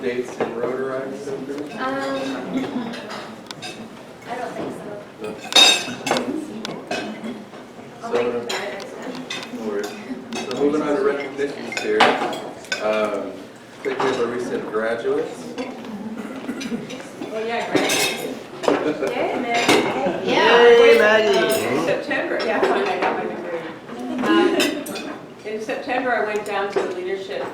dates in Rotarian? I don't think so. No. I'll So, wait for that next time. no worries. So moving on to recognitions here. Thinking of our recent graduates. Well, yeah, great. Yay, Maggie. Yay, Maggie. In September, yeah, finally I got my degree. In September, I went down to the leadership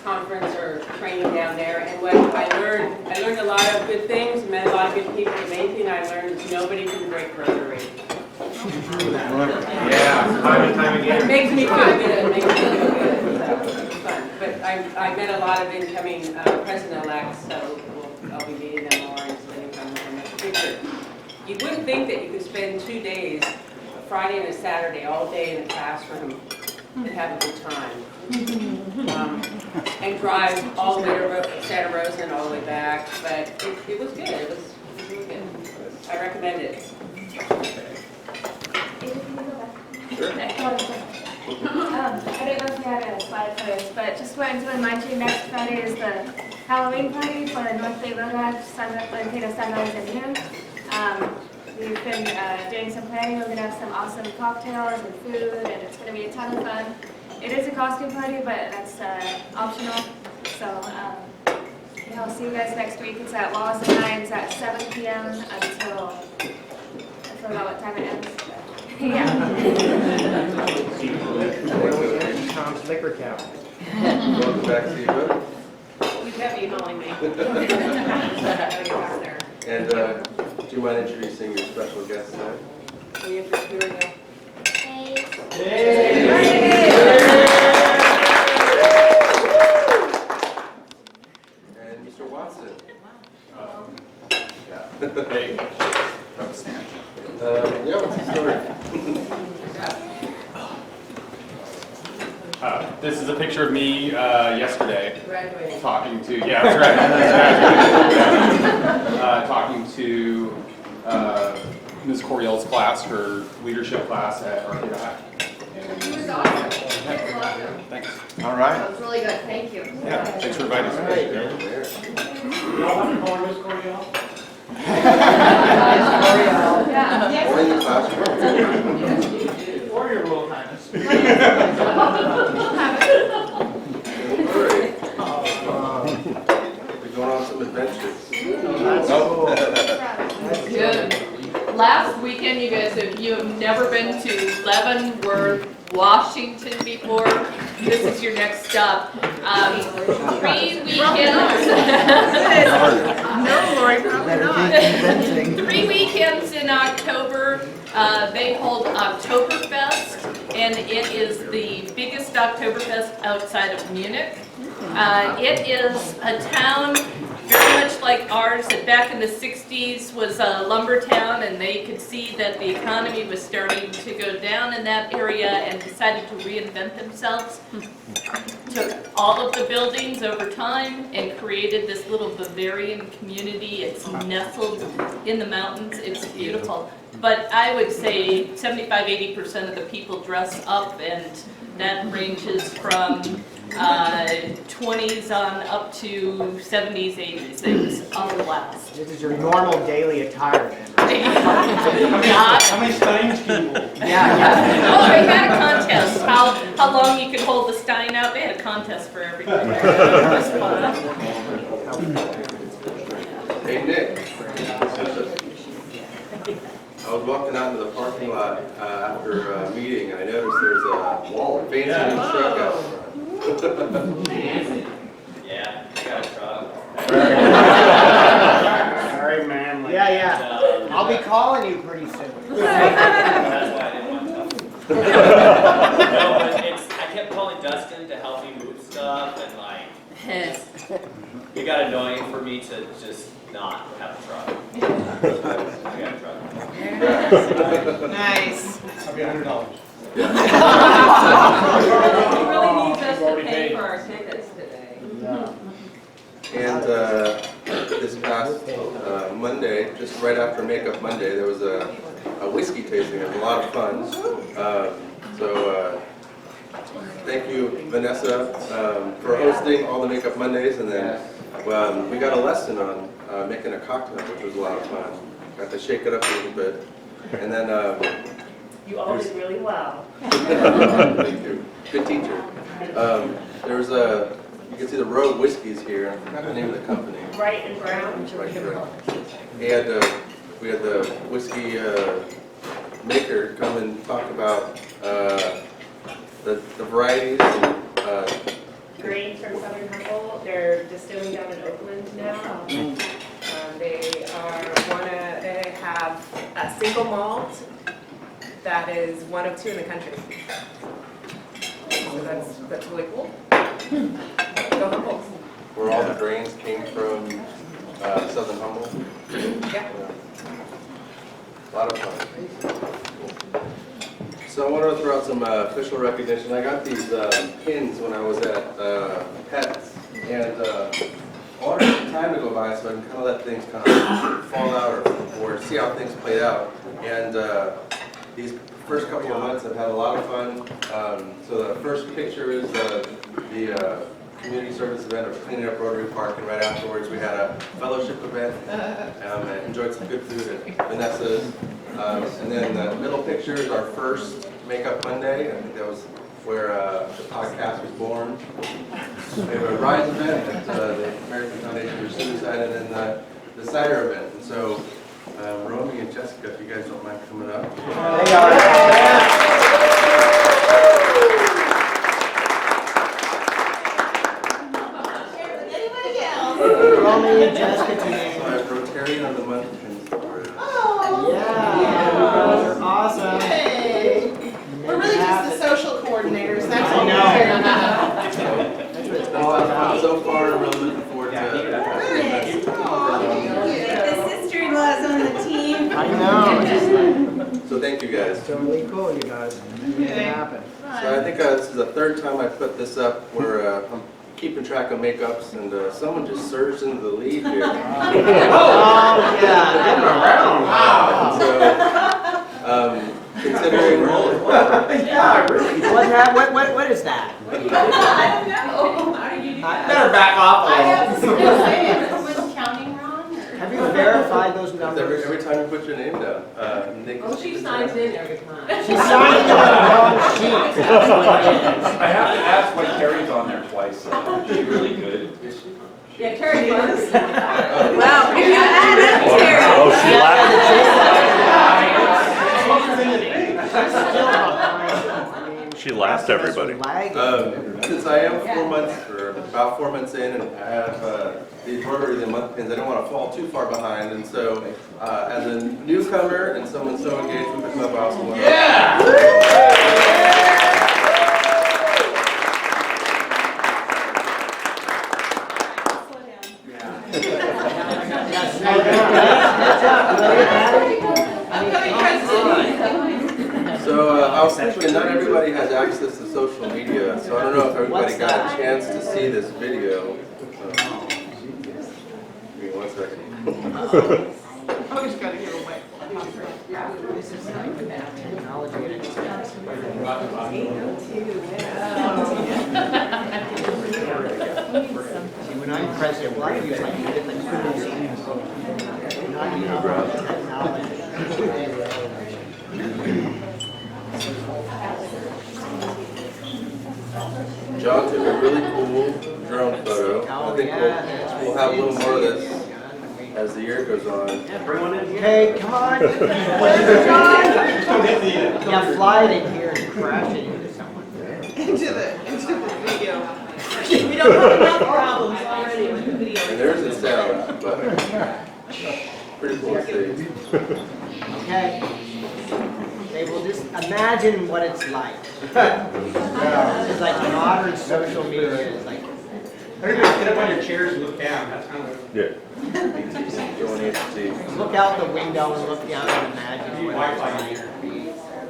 conference or training down there, and what I learned a lot of good things, met a lot of good people. The main thing I learned is nobody can break Rotary. Yeah, time and time again. It makes me feel good. It makes me feel good. So it's fun. But I met a lot of incoming president-elects, so I'll be meeting them more and spending time with them in the future. You wouldn't think that you could spend 2 days, a Friday and a Saturday, all day in the classroom and have a good time. And drive all the way to Santa Rosa and all the way back, but it was good. It was really good. I recommend it. Sure. I don't know if you had a slide for this, but just wanted to remind you, next Friday is the Halloween party for the North Bay Road Sunrise and noon. We've been doing some planning. We're going to have some awesome cocktails and food, and it's going to be a ton of fun. It is a costume party, but that's optional. So yeah, I'll see you guys next week. It's at Wallace and Hines at 7 p.m. until, I forgot what time it ends. Yeah. Tom's Liquor Cow. Welcome back to you, Bill. You kept emailing me. And do you mind introducing your special guest tonight? We introduced you now. And Mr. Watson. Hey. Yeah, what's the story? This is a picture of me yesterday Graduating. talking to, yeah, that's right. Talking to Ms. Coriel's class, her leadership class at Arcata High. He was awesome. He was awesome. Thanks. All right. That was really good. Thank you. Yeah, thanks for inviting us. Y'all want to call her Miss Coriel? Yeah. Or in the classroom. Or your Royal Highness. We're going on some adventures. Good. Last weekend, you guys, if you have never been to Leavenworth, Washington before, this is your next stop. 3 weekends. No, Lori, probably not. 3 weekends in October. They hold Oktoberfest, and it is the biggest Oktoberfest outside of Munich. It is a town very much like ours that back in the 60s was a lumber town, and they could see that the economy was starting to go down in that area and decided to reinvent themselves. Took all of the buildings over time and created this little Bavarian community. It's nestled in the mountains. It's beautiful. But I would say 75–80% of the people dress up, and that ranges from 20s on up to 70s, 80s. It's a blast. This is your normal daily attire, then. How many steins can you hold? Yeah. Oh, they had a contest. How long you could hold the stein out? They had a contest for everybody. It was fun. Hey, Nick. I was walking out into the parking lot after a meeting, and I noticed there's a fancy new truck out front. Yeah, I got a truck. Very manly. Yeah. I'll be calling you pretty soon. That's why I didn't want to. No, but I kept calling Dustin to help me move stuff, and like, it got annoying for me to just not have a truck. I got a truck. Nice. I'll be $100. He really needs us to pay for our tickets today. And this past Monday, just right after Makeup Monday, there was a whiskey tasting. It was a lot of fun. So thank you, Vanessa, for hosting all the Makeup Mondays, and then we got a lesson on making a cocktail, which was a lot of fun. Got to shake it up a little bit, and then You all did really well. thank you, good teacher. There's you can see the Rogue Whiskeys here. I forgot the name of the company. Bright and brown. Right here. We had the whiskey maker come and talk about the varieties. Grains from Southern Humboldt. They're distilling down in Oakland now. They have a single malt that is one of two in the country. So that's really cool. Go Humboldt. Where all the grains came from Southern Humboldt. Yeah. A lot of fun. So I wanted to throw out some official recognition. I got these pins when I was at Pets, and I wanted some time to go by so I can kind of let things kind of fall out or see how things played out. And these first couple of months I've had a lot of fun. So the first picture is the community service event of cleaning up Rotary Park, and right afterwards we had a fellowship event. I enjoyed some good food at Vanessa's. And then the middle picture is our first Makeup Monday. I think that was where the podcast was born. We have a Rise event at the American Foundation for Suicide, and then the cider event. And so Romy and Jessica, if you guys don't mind coming up. They are. Romy and Jessica today. Rotarian of the Month. Yeah. Awesome. Hey, we're really just the social coordinators, that's all. I know. It's been a lot of fun so far. I'm really looking forward to The sister-in-laws on the team. I know. So thank you guys. It's really cool, you guys. Make it happen. So I think this is the third time I put this up where I'm keeping track of makeups, and someone just surged into the lead here. Oh, yeah. Get around. Wow. So, considering Yeah, really. What is that? I don't know. How do you do that? Better back off a I have to little. say, is someone counting wrong? or- Have you verified those numbers? every time you put your name down, Nick. Oh, she signs in every time. She signed on the wrong sheet. That's what it is. I have to ask why Carrie's on there twice. She's really good. Yeah, Terry was. Wow, you had it, Terry. Oh, she She laughed everybody. Since I am 4 months, or about 4 months in, and I have these Rotary of the Month pins, I don't want to fall too far behind, and so as a newcomer and someone so engaged with the club, I also want to. So I was thinking not everybody has access to social media, so I don't know if everybody got a chance to see this video. Give me 1 second. I just gotta get away. This is like technology. See, when I'm president, well, I use like different tools. Not even technology. John took a really cool drone photo. I think we'll have a little more of this as the year goes on. Hey, come on. Yeah, fly it in here and crash it into someone. Into the video. We don't have enough problems already with the video. And there's the sound, but pretty cool to see. Okay. They will just imagine what it's like. It's like modern social media. It's like. Everybody get up on your chairs and look down. That's kind of. You don't need to see. Look out the window and look down and imagine what it's like to be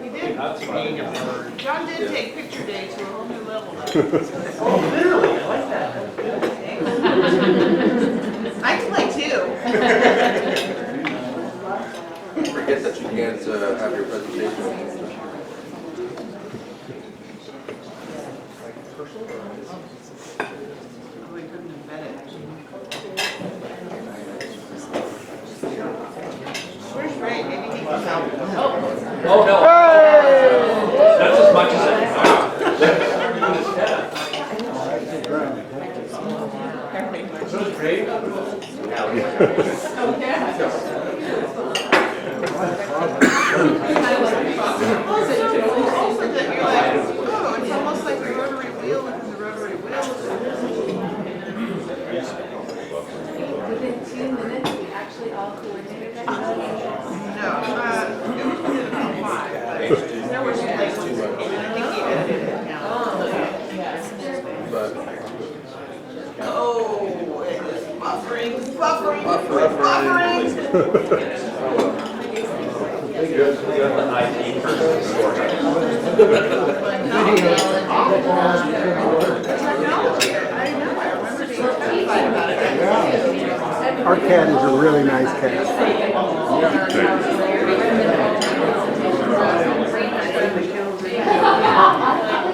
We did. being a bird. John did take picture day to a whole new level. Oh, literally, I like that. I can play too. Forget that you can't have your presentation. Oh, no. That's as much as I can. So it's great. It's almost like the rotary wheel within the rotary wheel. Within 2 minutes, we actually all coordinated that. No, it was within about 5. There were some places, and I think he edited it down. But Oh, it is buffering. You have an IT person. Our cat is a really nice cat.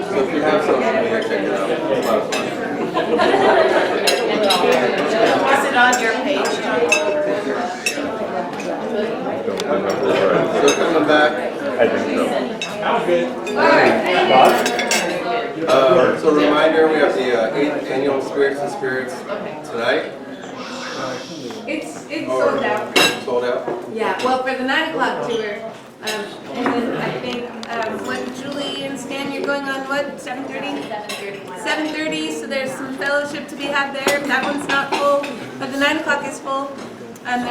so if you have social media, check it out. It's a lot of fun. Is it on your page, John? So coming back. I think so. So reminder, we have the 8th annual Spirits and Spirits tonight. It's sold out. Sold out. Yeah, well, for the 9 o'clock tour, and then I think, what, Julie and Stan, you're going on what, 7:30? 7:30, so there's some fellowship to be had there. That one's not full, but the 9 o'clock is full. And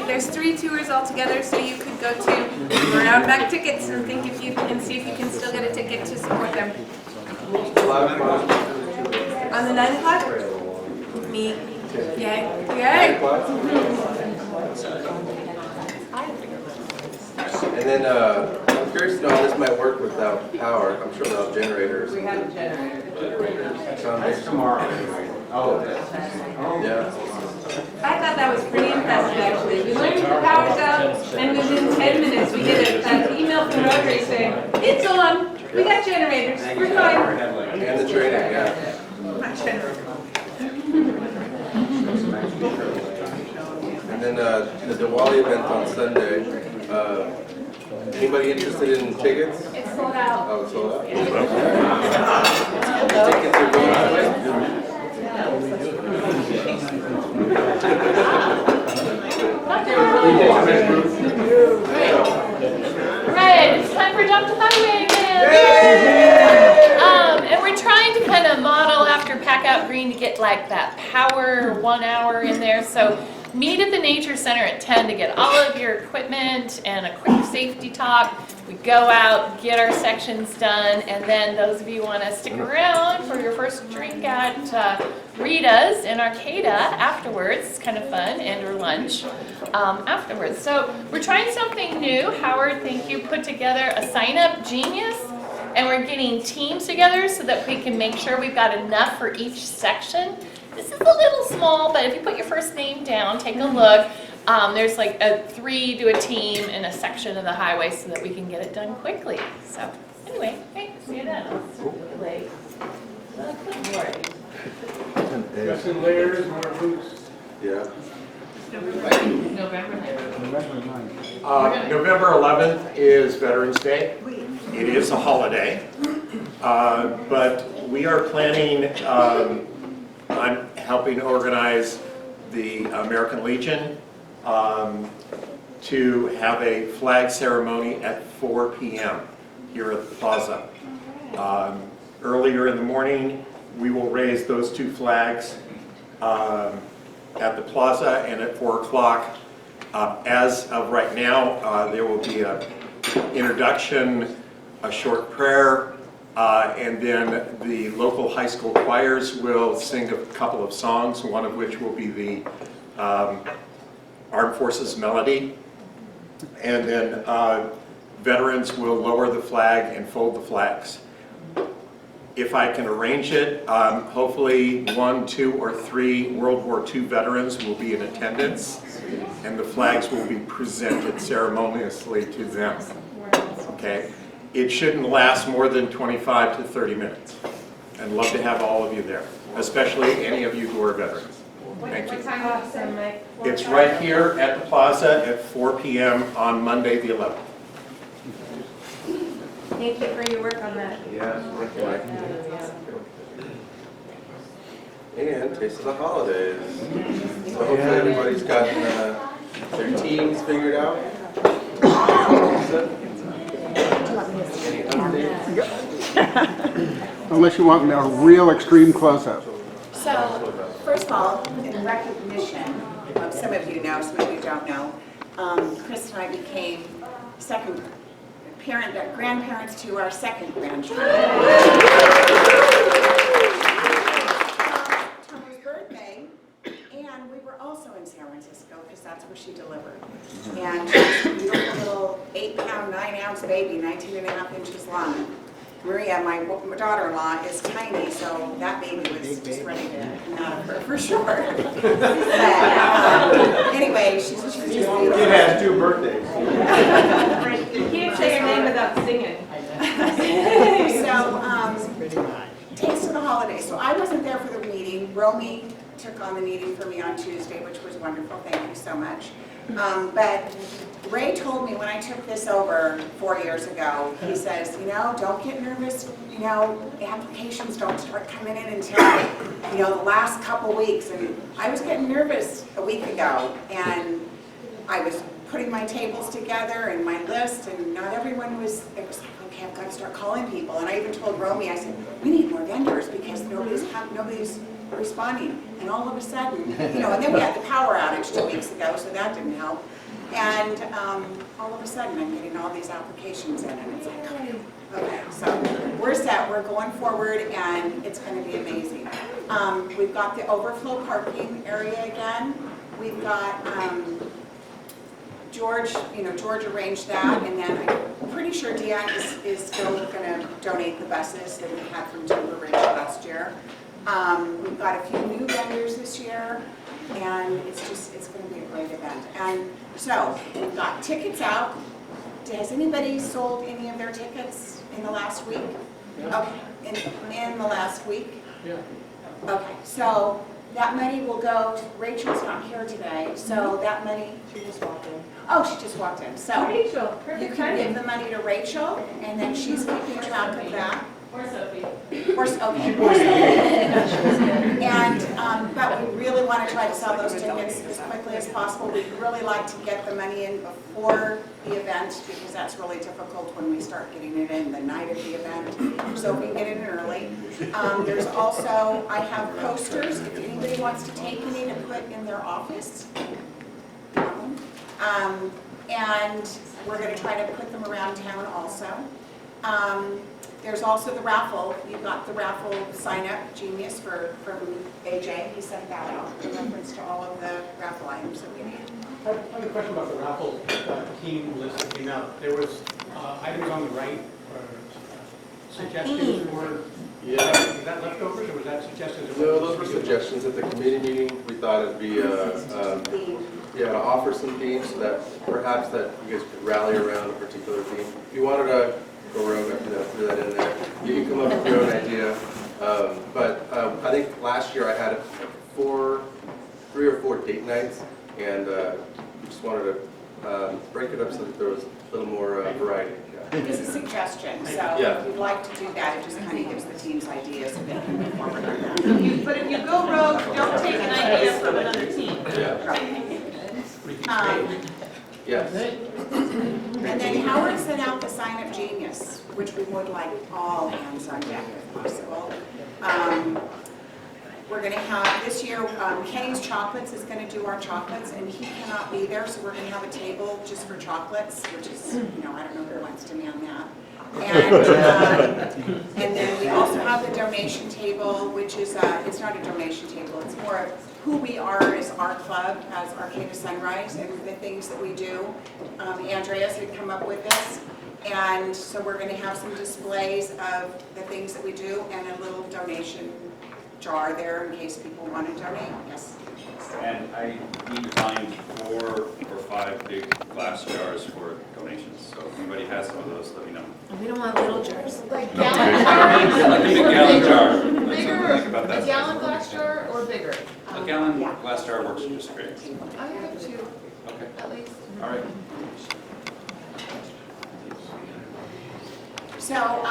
there's 3 tours altogether, so you could go to round back tickets and see if you can still get a ticket to support them. On the 9 o'clock? Me. Yay. Yay. And then I'm curious to know how this might work without power. I'm sure they'll have generators. We have a generator. That's tomorrow. Oh, Yeah. I thought that was pretty impressive, actually. We learned the power's out, and within 10 minutes, we get an email from Rotary saying, it's on, we got generators, we're fine. And the training, yeah. And then the Diwali event on Sunday. Anybody interested in tickets? It's sold out. Oh, it's sold out. Tickets are going away. Right, it's time for Adopt a Highway again. And we're trying to kind of model after Pack Out Green to get like that power 1 hour in there. So meet at the Nature Center at 10 to get all of your equipment and a quick safety talk. We go out, get our sections done, and then those of you who want to stick around for your first drink at Rita's in Arcata afterwards, it's kind of fun, and or lunch afterwards. So we're trying something new. Howard, thank you, put together a sign-up genius, and we're getting teams together so that we can make sure we've got enough for each section. This is a little small, but if you put your first name down, take a look. There's like 3 to a team in a section of the highway so that we can get it done quickly. So anyway, thanks. See you then. I'll circulate the clipboard. Just in layers, more boots. Yeah. November 9th. November 11th is Veterans Day. It is a holiday, but we are planning, I'm helping organize the American Legion to have a flag ceremony at 4 p.m. here at the plaza. Earlier in the morning, we will raise those 2 flags at the plaza, and at 4 o'clock, as of right now, there will be an introduction, a short prayer, and then the local high school choirs will sing a couple of songs, one of which will be the Armed Forces Melody. And then veterans will lower the flag and fold the flags. If I can arrange it, hopefully 1, 2, or 3 World War II veterans will be in attendance, and the flags will be presented ceremoniously to them. Okay? It shouldn't last more than 25 to 30 minutes. I'd love to have all of you there, especially any of you who are veterans. Thank you. Awesome, Mike. It's right here at the plaza at 4 p.m. on Monday the 11th. Thank you for your work on that. Yeah, thank you, Mike. And taste of the holidays. So hopefully everybody's gotten their teams figured out. Any updates? Unless you want a real extreme close-up. So, first of all, in recognition, some of you know, some of you don't know, Chris and I became grandparents to our second grandchild. Toma's birthday, and we were also in San Francisco because that's where she delivered. And she's a beautiful little 8-pound, 9-ounce baby, 19.5 inches long. Maria, my daughter-in-law, is tiny, so that baby was just ready to come out of her for sure. But, anyway, she's just beautiful. It has 2 birthdays. You can't say your name without singing. So, taste of the holidays. So I wasn't there for the meeting. Romy took on the meeting for me on Tuesday, which was wonderful. Thank you so much. But Ray told me when I took this over 4 years ago, he says, don't get nervous, applications don't start coming in until, the last couple weeks. And I was getting nervous a week ago, and I was putting my tables together and my list, and not everyone it was like, okay, I've got to start calling people. And I even told Romy, I said, we need more vendors because nobody's responding. And all of a sudden, and then we had the power outage 2 weeks ago, so that didn't help. And all of a sudden, I'm getting all these applications in, and it's like, okay, so we're set, we're going forward, and it's going to be amazing. We've got the overflow parking area again. We've got George arranged that, and then I'm pretty sure Deanne is still going to donate the buses that we had from Timber Ridge last year. We've got a few new vendors this year, and it's going to be a great event. And so we've got tickets out. Has anybody sold any of their tickets in the last week? Yeah. Okay, in the last week? Yeah. Okay, so that money will go, Rachel's not here today, so that money. She just walked in. Oh, she just walked in. So Rachel, you can give the money to Rachel, and then she's keeping track of that. Or Sophie. Or Sophie. And, but we really want to try to sell those tickets as quickly as possible. We'd really like to get the money in before the event, because that's really difficult when we start getting it in the night of the event. So we can get it in early. There's also, I have posters, if anybody wants to take any to put in their office. And we're going to try to put them around town also. There's also the raffle. You've got the raffle sign-up Genius from AJ. He sent that out in reference to all of the raffle items that we need. I have a question about the raffle team list that came out. There was items on the right, suggestions for, was that leftovers or was that suggestions? No, those were suggestions at the committee meeting. We thought it'd be to offer some themes so that perhaps that you guys could rally around a particular theme. If you wanted to go rogue, I threw that in there. You can come up with your own idea. But I think last year I had 3 or 4 date nights, and just wanted to break it up so that there was a little more variety. It's a suggestion, so if you'd like to do that, it just kind of gives the teams ideas so they can move forward on that. But if you go rogue, don't take an idea from another team. Yes. And then Howard sent out the sign-up Genius, which we would like all hands on deck if possible. We're going to have, this year, Kenny's Chocolates is going to do our chocolates, and he cannot be there, so we're going to have a table just for chocolates, which is, I don't know who wants to be on that. And then we also have the donation table, which is, it's not a donation table, it's more of who we are as our club, as Arcata Sunrise, and the things that we do. Andrea's had come up with this, and so we're going to have some displays of the things that we do and a little donation jar there in case people want to donate. Yes. And I need to find 4 or 5 big glass jars for donations. So if anybody has some of those, let me know. We don't want little jars. Like Like gallon a big gallon jar. Bigger, Think about that. a gallon glass jar or bigger? A gallon glass jar works just great. I have 2, Okay. at least. All right. So,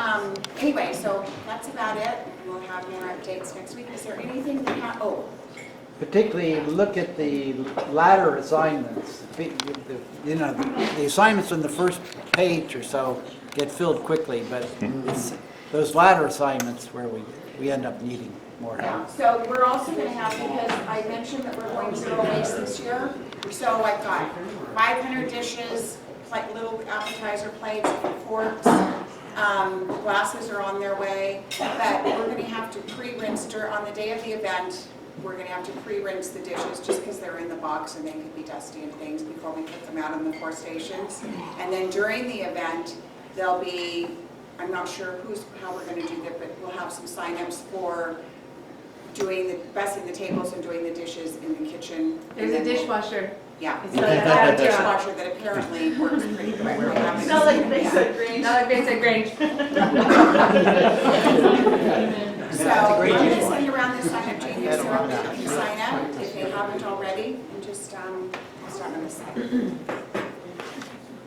anyway, so that's about it. We'll have more updates next week. Is there anything that, Particularly look at the ladder assignments. You know, the assignments on the first page or so get filled quickly, but it's those ladder assignments where we end up needing more help. so we're also going to have, because I mentioned that we're going zero waste this year, so I've got 500 dishes, like little appetizer plates, forks, glasses are on their way, but we're going to have to pre-rinse on the day of the event. We're going to have to pre-rinse the dishes just because they're in the box and they could be dusty and things before we put them out on the 4 stations. And then during the event, there'll be, I'm not sure how we're going to do that, but we'll have some signups for bussing the tables and doing the dishes in the kitchen. There's a dishwasher. Yeah, It's so like I have a that, yeah. dishwasher that apparently works pretty quickly. It's not like Basic Grange. Not like Basic Grange. So I'm going to send around this sign up to you so everybody can sign up if they haven't already, and just start on the site.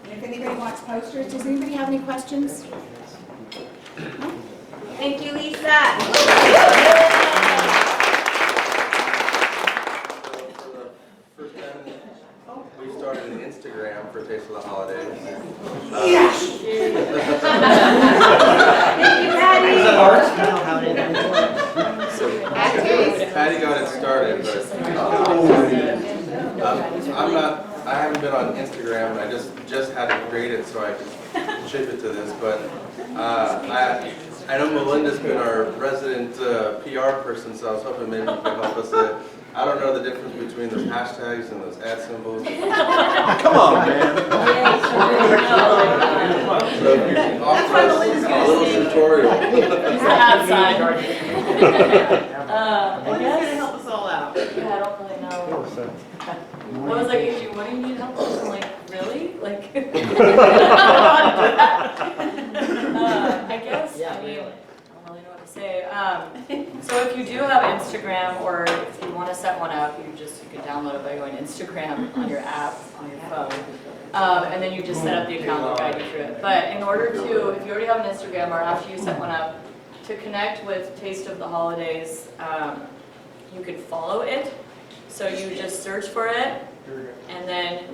If anybody wants posters, does anybody have any questions? Thank you, Lisa. First time we started an Instagram for Taste of the Holidays. Yes! Thank you, Patty. Patty got it started, but I haven't been on Instagram, and I just had to create it so I could ship it to this, but I know Melinda's been our resident PR person, so I was hoping maybe you could help us. I don't know the difference between those hashtags and those ad symbols. Come on, man. Offer us a little tutorial. Outside. I Who's guess. gonna help us all out? Yeah, I don't really know. I was like, what do you need help with? I'm like, really? Like, I guess, I mean, I don't really know what to say. So if you do have Instagram, or if you want to set one up, you can download it by going Instagram on your app, on your phone. And then you just set up the account, they'll guide you through it. But in order to, if you already have an Instagram, or after you set one up, to connect with Taste of the Holidays, you could follow it. So you just search for it, and then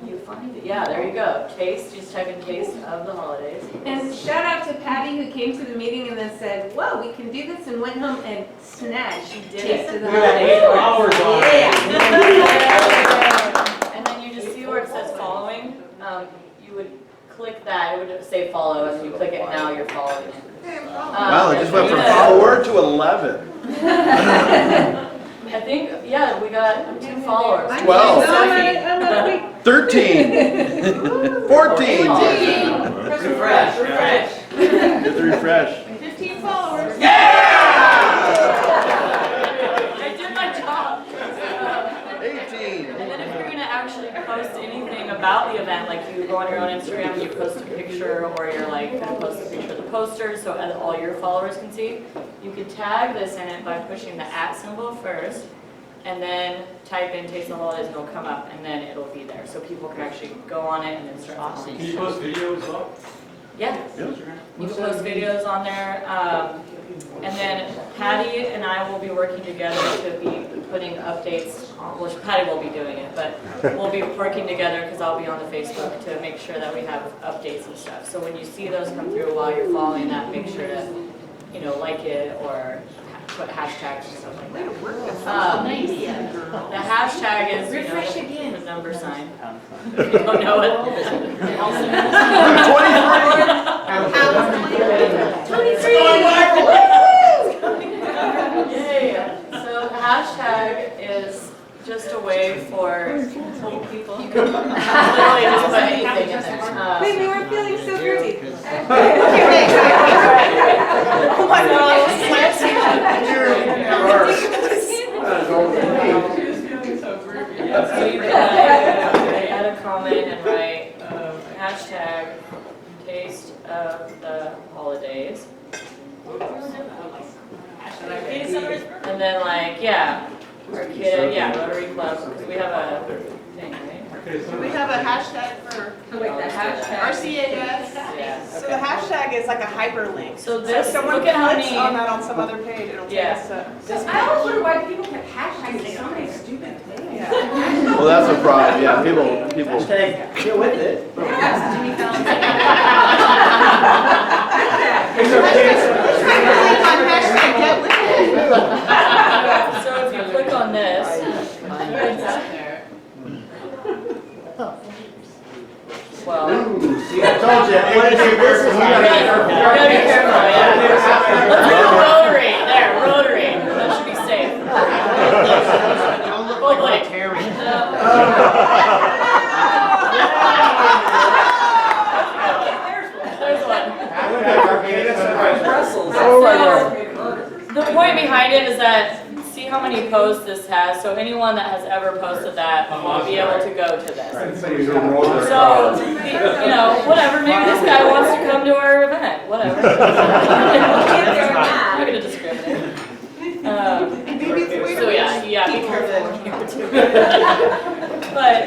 you find it. Yeah, there you go. Taste, just type in Taste of the Holidays. And shout out to Patty who came to the meeting and then said, whoa, we can do this, and went home and snatched Taste of the Holidays. And then you just see where it says following. You would click that, it would say follow, and then you click it, and now you're following it. Wow, it just went from 4 to 11. I think, yeah, we got 2 followers. 12. 13. 14. Refresh. Get the refresh. 15 followers. I did my job. 18. And then if you're going to actually post anything about the event, like you go on your own Instagram and you post a picture, or you're like going to post a picture of the poster so all your followers can see, you can tag this in it by pushing the @ symbol first, and then type in Taste of the Holidays and it'll come up, and then it'll be there. So people can actually go on it and then start following. Can you post videos up? Yeah. You can post videos on there. And then Patty and I will be working together to be putting updates on, well, Patty will be doing it, but we'll be working together because I'll be on the Facebook to make sure that we have updates and stuff. So when you see those come through while you're following that, make sure to, like it, or put hashtags and stuff like that. The hashtag is, Refresh again. the number sign. If you don't know it. 23! Yay! So the hashtag is just a way for people. You can literally just put anything in there. Wait, we weren't feeling so dirty. Oh my God. So you can add a comment and write hashtag Taste of the Holidays. And then or kid, Rotary Club, because we have a thing, right? Do we have a hashtag for Wait, the hashtag. RCAS? Yeah, So the hashtag is like a hyperlink. So if this, someone look at how clicks many. on that on some other page, it'll take Yeah. us to. I always wonder why people put hashtags in so many stupid things. Well, that's a problem, yeah, people. Hashtag, get with it. Yes, Jimmy Fallon. Hashtag get with it. So if you click on this, well, See, I told you, this is you gotta be careful, yeah. Let's go rotary, there, rotary, that should be safe. Don't look Oh, like wait. Rotarian. There's one. Oh my God. The point behind it is that, see how many posts this has, so anyone that has ever posted that will be able to go to this. So, you know, whatever, maybe this guy wants to come to our event, whatever. I'm not gonna discriminate. So yeah, be careful here too. But,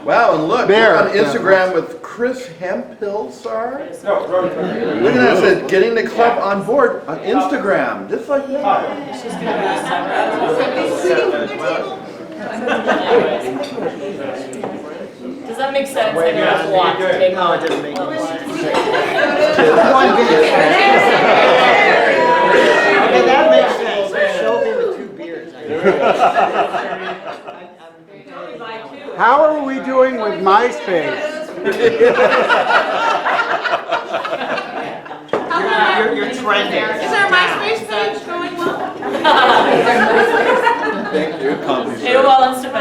Wow, and look, There. we're on Instagram with Chris Hemphill-Sar. No, Look at that, it said, getting the club on board on Instagram, just like that. does that make sense? I know it's a lot to take No, on. it doesn't make any sense. Okay, that makes sense. Show me with 2 beards. How are we doing with MySpace? You're trending. Is our MySpace page going well? Thank you. AOL Instant